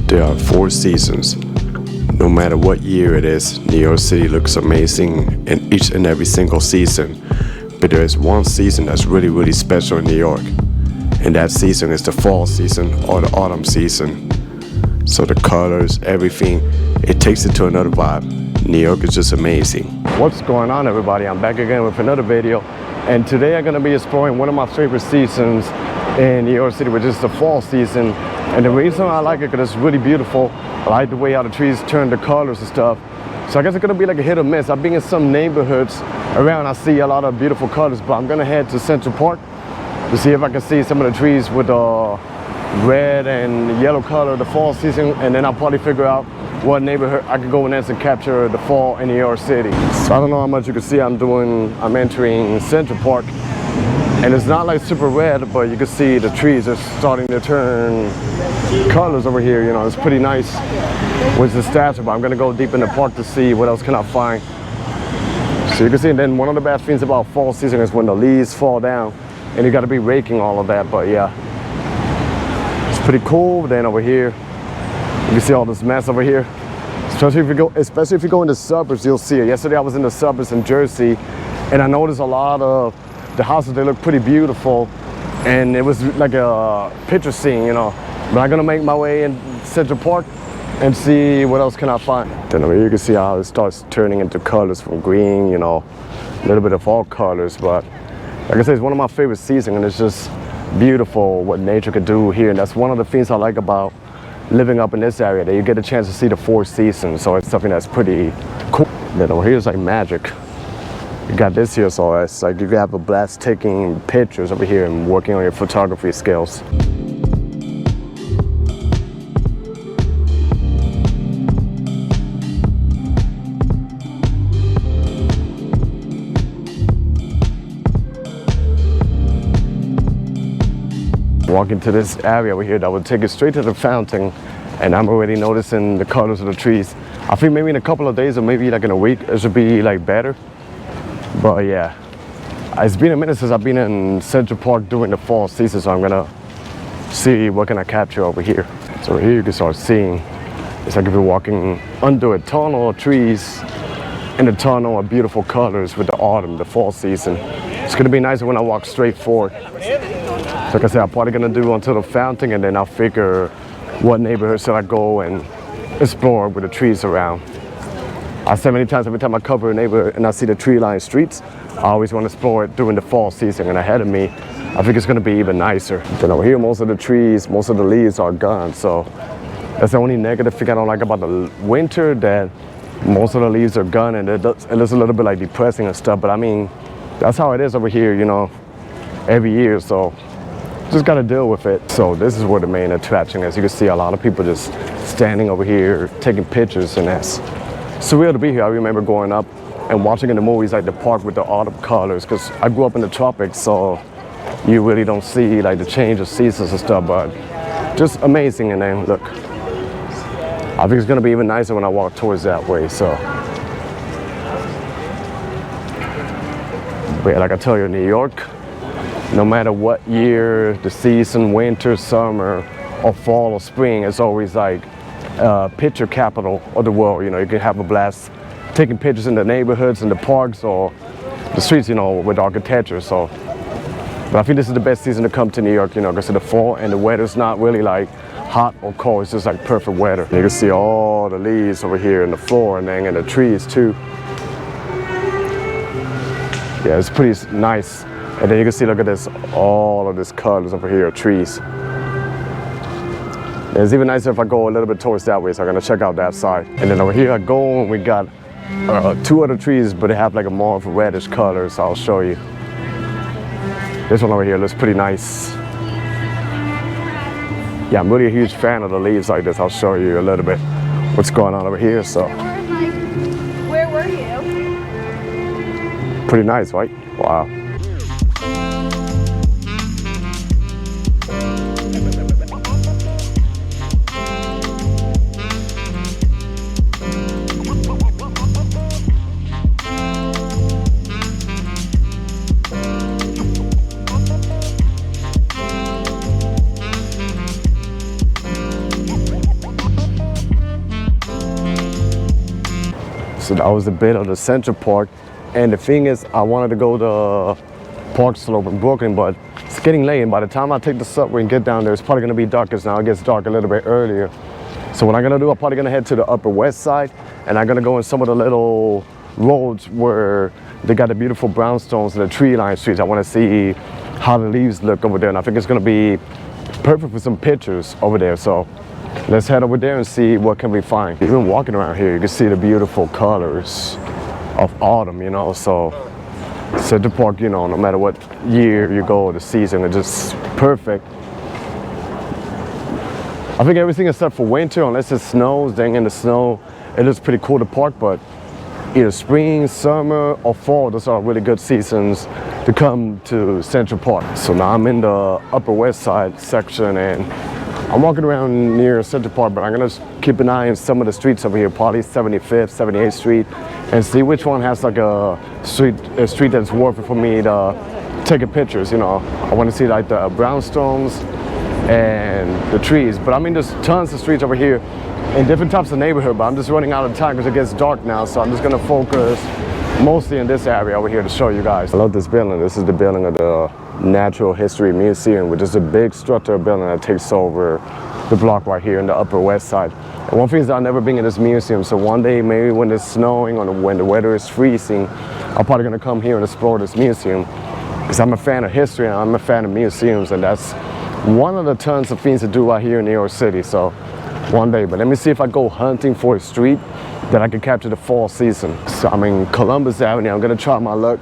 There are 4 seasons. No matter what year it is, New York City looks amazing in each and every single season. But there is one season that's really, really special in New York. And that season is the fall season or the autumn season. So the colors, everything, it takes it to another vibe. New York is just amazing. What's going on, everybody? I'm back again with another video. And today I'm gonna be exploring one of my favorite seasons in New York City, which is the fall season. And the reason I like it, because it's really beautiful. I like the way how the trees turn the colors and stuff. So I guess it's gonna be like a hit or miss. I've been in some neighborhoods around, I see a lot of beautiful colors, but I'm gonna head to Central Park to see if I can see some of the trees with the red and yellow color, the fall season, and then I'll probably figure out what neighborhood I could go in and capture the fall in New York City. So I don't know how much you can see. I'm entering Central Park, and it's not like super red, but you can see the trees are starting to turn colors over here. You know, it's pretty nice with the statue, but I'm gonna go deep in the park to see what else can I find. So you can see, and then one of the best things about fall season is when the leaves fall down, and you gotta be raking all of that, but yeah. It's pretty cool. Then over here, you can see all this mess over here. Especially if you go in the suburbs, you'll see it. Yesterday I was in the suburbs in Jersey, and I noticed a lot of the houses, they look pretty beautiful, and it was like a picture scene, you know. But I'm gonna make my way in Central Park and see what else can I find. Then over here you can see how it starts turning into colors from green, you know, a little bit of all colors. But like I said, it's one of my favorite seasons, and it's just beautiful what nature could do here. And that's one of the things I like about living up in this area, that you get a chance to see the 4 seasons. So it's something that's pretty cool. Then over here is like magic. You got this here, so it's like you can have a blast taking pictures over here and working on your photography skills. Walking to this area over here that will take you straight to the fountain, and I'm already noticing the colors of the trees. I think maybe in a couple of days or maybe like in a week it should be like better. But yeah, it's been a minute since I've been in Central Park during the fall season, so I'm gonna see what can I capture over here. So over here you can start seeing, it's like if you're walking under a tunnel of trees, and the tunnel of beautiful colors with the autumn, the fall season. It's gonna be nicer when I walk straight forward. So like I said, I'm probably gonna do until the fountain, and then I'll figure what neighborhood should I go and explore with the trees around. I said many times, every time I cover a neighborhood and I see the tree-lined streets, I always want to explore it during the fall season. And ahead of me, I think it's going to be even nicer. Then over here, most of the trees, most of the leaves are gone. So that's the only negative thing I don't like about the winter, that most of the leaves are gone, and it looks a little bit like depressing and stuff. But I mean, that's how it is over here, you know, every year. So just got to deal with it. So this is where the main attraction is. You can see a lot of people just standing over here, taking pictures, and that's surreal to be here. I remember growing up and watching in the movies like the park with the autumn colors, because I grew up in the tropics, so you really don't see like the change of seasons and stuff, but just amazing. And then look, I think it's gonna be even nicer when I walk towards that way. So but like I tell you, New York, no matter what year, the season, winter, summer, or fall or spring, it's always like picture capital of the world. You know, you can have a blast taking pictures in the neighborhoods and the parks or the streets, you know, with architecture. So, but I think this is the best season to come to New York, you know, because of the fall, and the weather's not really like hot or cold. It's just like perfect weather. You can see all the leaves over here in the floor, and then in the trees too. Yeah, it's pretty nice. And then you can see, look at this, all of this colors over here, trees. It's even nicer if I go a little bit towards that way, so I'm gonna check out that side. And then over here I go, and we got 2 other trees, but they have like a more of a reddish color, so I'll show you. This one over here looks pretty nice. Yeah, I'm really a huge fan of the leaves like this. I'll show you a little bit what's going on over here. So where were you? Pretty nice, right? Wow. So that was a bit of the Central Park. And the thing is, I wanted to go to Park Slope in Brooklyn, but it's getting late. And by the time I take the subway and get down there, it's probably gonna be dark, because now it gets dark a little bit earlier. So what I'm gonna do, I'm probably gonna head to the Upper West Side, and I'm gonna go in some of the little roads where they got the beautiful brownstones and the tree-lined streets. I wanna see how the leaves look over there, and I think it's gonna be perfect for some pictures over there. So let's head over there and see what can we find. Even walking around here, you can see the beautiful colors of autumn, you know. So Central Park, you know, no matter what year you go, the season is just perfect. I think everything except for winter, unless it snows, then in the snow, it looks pretty cool to park. But either spring, summer, or fall, those are really good seasons to come to Central Park. So now I'm in the Upper West Side section, and I'm walking around near Central Park, but I'm gonna keep an eye on some of the streets over here, probably 75th, 78th Street, and see which one has like a street that's worth it for me to take pictures, you know. I wanna see like the brownstones and the trees. But I mean, there's tons of streets over here in different types of neighborhood, but I'm just running out of time because it gets dark now, so I'm just gonna focus mostly in this area over here to show you guys. I love this building. This is the building of the Natural History Museum, which is a big structural building that takes over the block right here in the Upper West Side. And one thing is that I've never been in this museum, so one day maybe when it's snowing or when the weather is freezing, I'm probably gonna come here and explore this museum, because I'm a fan of history and I'm a fan of museums, and that's one of the tons of things to do right here in New York City. So one day, but let me see if I go hunting for a street that I can capture the fall season. So I'm in Columbus Avenue. I'm gonna try my luck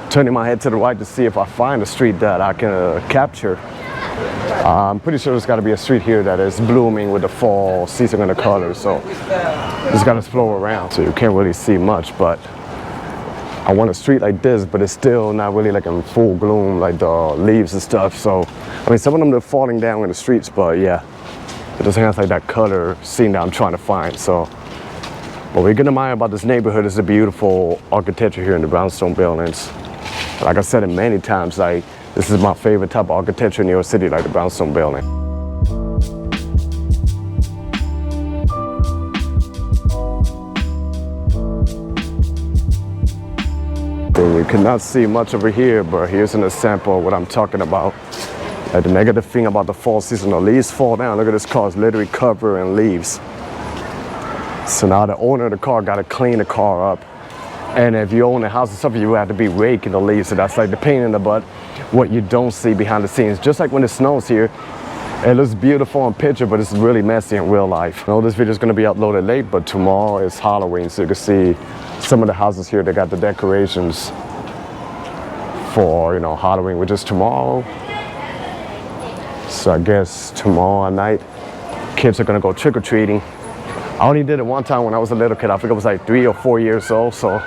turning my head to the right to see if I find a street that I can capture. I'm pretty sure there's got to be a street here that is blooming with the fall season and the colors, so just gotta explore around. So you can't really see much, but I want a street like this, but it's still not really like in full bloom, like the leaves and stuff. So I mean, some of them are falling down in the streets, but yeah, it doesn't have like that color scene that I'm trying to find. So what we're gonna admire about this neighborhood is the beautiful architecture here in the brownstone buildings. Like I said it many times, like this is my favorite type of architecture in New York City, like the brownstone building. So we cannot see much over here, but here's an example of what I'm talking about. Like the negative thing about the fall season, the leaves fall down. Look at this car, it's literally covered in leaves. So now the owner of the car got to clean the car up. And if you own a house or something, you have to be raking the leaves. So that's like the pain in the butt, what you don't see behind the scenes. Just like when it snows here, it looks beautiful on picture, but it's really messy in real life. I know this video is going to be uploaded late, but tomorrow is Halloween, so you can see some of the houses here. They got the decorations for, you know, Halloween, which is tomorrow. So I guess tomorrow night, kids are going to go trick-or-treating. I only did it one time when I was a little kid. I think I was like 3 or 4 years old, so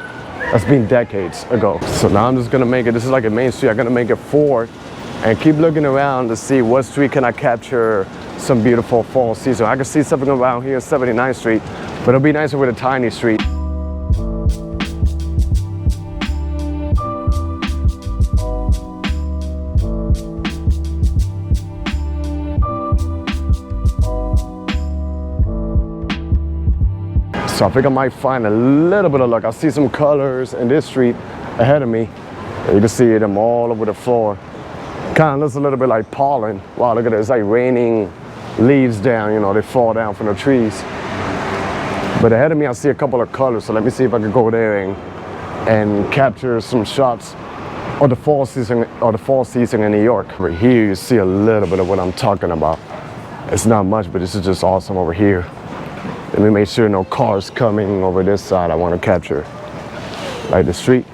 that's been decades ago. So now I'm just gonna make it, this is like a main street, I'm gonna make it forward and keep looking around to see what street can I capture some beautiful fall season. I can see something around here, 79th Street, but it'll be nicer with a tiny street. So I think I might find a little bit of luck. I see some colors in this street ahead of me. You can see them all over the floor. Kind of looks a little bit like pollen. Wow, look at it, it's like raining leaves down, you know, they fall down from the trees. But ahead of me, I see a couple of colors, so let me see if I can go there and capture some shots of the fall season in New York. Over here, you see a little bit of what I'm talking about. It's not much, but this is just awesome over here. Let me make sure no cars coming over this side I want to capture. Like the street.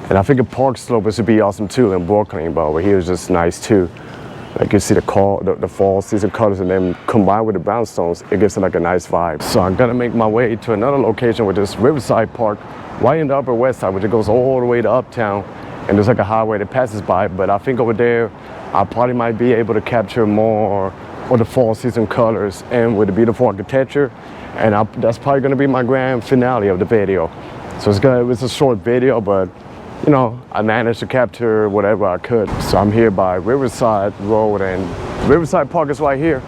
And I think a Park Slope would be awesome too in Brooklyn, but over here is just nice too. Like you see the fall season colors, and then combined with the brownstones, it gives it like a nice vibe. So I'm gonna make my way to another location, which is Riverside Park, right in the Upper West Side, which it goes all the way to Uptown. And there's like a highway that passes by, but I think over there, I probably might be able to capture more of the fall season colors and with the beautiful architecture. And that's probably gonna be my grand finale of the video. So it's a short video, but you know, I managed to capture whatever I could. So I'm here by Riverside Road, and Riverside Park is right here.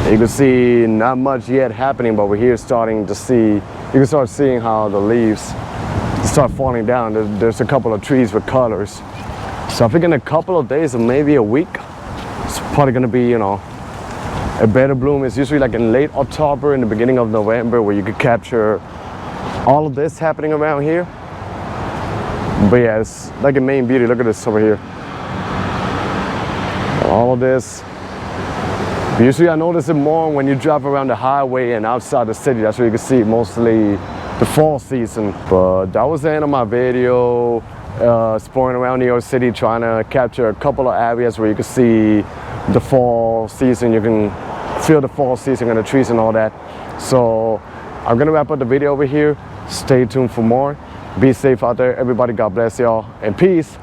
You can see not much yet happening, but we're here starting to see, you can start seeing how the leaves start falling down. There's a couple of trees with colors. So I think in a couple of days or maybe a week, it's probably gonna be, you know, a better bloom. It's usually like in late October, in the beginning of November, where you could capture all of this happening around here. But yeah, it's like a main beauty. Look at this over here. All of this. Usually I notice it more when you drive around the highway and outside the city. That's where you can see mostly the fall season. But that was the end of my video. Exploring around New York City, trying to capture a couple of areas where you can see the fall season. You can feel the fall season and the trees and all that. So I'm gonna wrap up the video over here. Stay tuned for more. Be safe out there, everybody. God bless y'all, and peace.